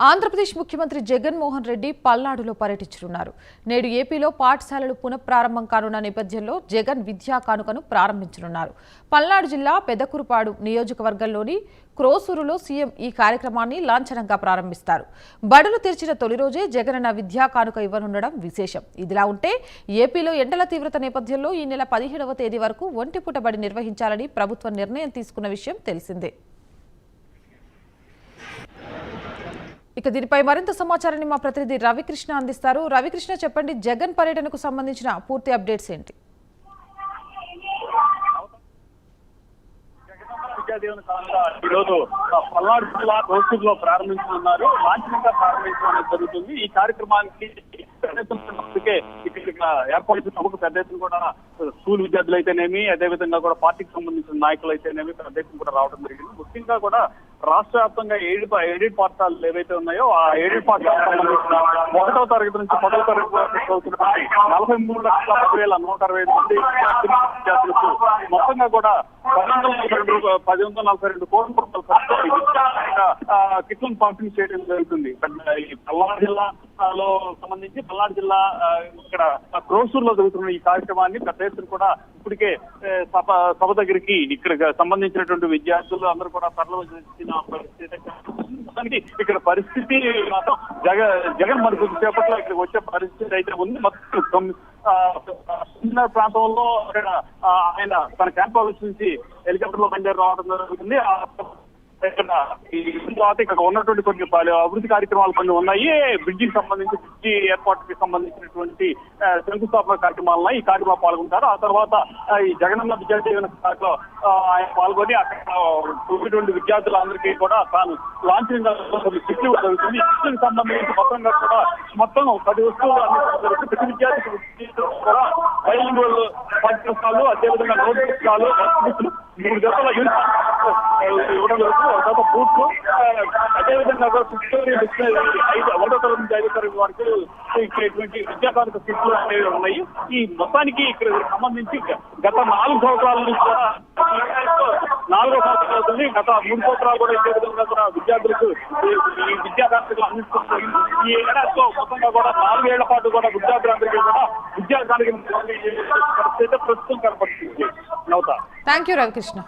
ఆంధ్రప్రదేశ్ ముఖ్యమంత్రి జగన్మోహన్ రెడ్డి పల్నాడులో పర్యటించనున్నారు. నేడు ఏపీలో పాఠశాలలు పునఃప్రారంభం కానున్న నేపథ్యంలో జగన్ విద్యా కానుకను ప్రారంభించనున్నారు. పల్నాడు జిల్లా పెదకురుపాడు నియోజకవర్గంలోని క్రోసూరులో సీఎం ఈ కార్యక్రమాన్ని లాంఛనంగా ప్రారంభిస్తారు. బడులు తెరిచిన తొలి రోజే జగనన్న విద్యా కానుక ఇవ్వనుండడం విశేషం. ఇదిలా ఉంటే ఏపీలో ఎండల తీవ్రత నేపథ్యంలో ఈ నెల 17వ తేదీ వరకు ఒంటిపూట బడి నిర్వహించాలని ప్రభుత్వం నిర్ణయం తీసుకున్న విషయం తెలిసిందే. ఇక దీనిపై మరింత సమాచారాన్ని మా ప్రతినిధి రవికృష్ణ అందిస్తారు. రవికృష్ణ, చెప్పండి, జగన్ పర్యటనకు సంబంధించిన పూర్తి అప్డేట్స్ ఏంటి? ఈరోజు పల్నాడు జిల్లా రోజులో ప్రారంభించనున్నారు. లాంఛనంగా ప్రారంభించడం జరుగుతుంది. ఈ కార్యక్రమానికి ఇక్కడ ఏర్పాటు చేసిన పెద్ద ఎత్తున కూడా స్కూల్ విద్యార్థులు అయితేనేమి, అదేవిధంగా కూడా పార్టీకి సంబంధించిన నాయకులు అయితేనేమి పెద్ద ఎత్తున కూడా రావడం జరిగింది. ముఖ్యంగా కూడా రాష్ట్ర వ్యాప్తంగా ఎయిడెడ్ పాఠశాలలు ఏవైతే ఉన్నాయో ఆ ఎయిడెడ్ పాఠశాలకు సంబంధించిన 1వ తరగతి నుంచి 10వ తరగతి వరకు చదువుతున్నటువంటి 43,10,165 మంది విద్యార్థులకు మొత్తంగా కూడా 1,142 కోట్ల రూపాయల కిట్లను పంపిణీ చేయడం జరుగుతుంది. ఈ పల్నాడు జిల్లాలో సంబంధించి పల్నాడు జిల్లా ఇక్కడ క్రోసూరులో జరుగుతున్న ఈ కార్యక్రమాన్ని పెద్ద ఎత్తున కూడా ఇప్పటికే సభ దగ్గరికి ఇక్కడ సంబంధించినటువంటి విద్యార్థులు అందరూ కూడా తరలివచ్చిన పరిస్థితి. ఇక్కడ పరిస్థితి మాత్రం జగన్ మరి కొద్దిసేపట్లో ఇక్కడికి వచ్చే పరిస్థితి అయితే ఉంది. మొత్తం ప్రాంతంలో అక్కడ ఆయన తన క్యాంప్ ఆఫీస్ నుంచి హెలికాప్టర్ లో బయలుదేరి రావడం జరుగుతుంది. ఇక్కడ ఉన్నటువంటి కొన్ని అభివృద్ధి కార్యక్రమాలు కొన్ని ఉన్నాయి. బ్రిడ్జికి సంబంధించి బ్రిడ్జి ఏర్పాటుకి సంబంధించినటువంటి శంకుస్థాపన కార్యక్రమాలు ఉన్నాయి. ఈ కార్యక్రమాలు పాల్గొంటారు. ఆ తర్వాత ఈ జగనన్న విద్యా దీవెన శాఖలో ఆయన పాల్గొని అక్కడ ఉన్నటువంటి విద్యార్థులందరికీ కూడా తాను లాంఛనంగా కిట్లు జరుగుతుంది. కిట్లకు సంబంధించి మొత్తం 10 వస్తువులు అందించడం. ప్రతి విద్యార్థికి కూడా బైలింగువల్ పాఠ్యపుస్తకాలు, అదేవిధంగా నోట్ పుస్తకాలు, 3 జతల యూనిఫామ్ ఇవ్వడం జరుగుతుంది. తర్వాత బూట్లు, అదేవిధంగా 1వ తరగతి నుంచి 5వ తరగతి వరకు ఇటువంటి విద్యాకారిక కిట్లు అనేవి ఉన్నాయి. ఈ మొత్తానికి ఇక్కడ సంబంధించి గత 4 సంవత్సరాల నుంచి కూడా 4వ సంవత్సరం అవుతుంది. గత 3 సంవత్సరాలు కూడా ఇదే విధంగా కూడా విద్యార్థులకు ఈ విద్యాకారికలు అందిస్తుంది. ఈ ఏడాదితో మొత్తంగా కూడా 4 ఏళ్ల పాటు కూడా విద్యార్థులందరికీ కూడా విద్యాకారిక ప్రస్తుతం కనపడుతుంది. Thank you Ravikrishna.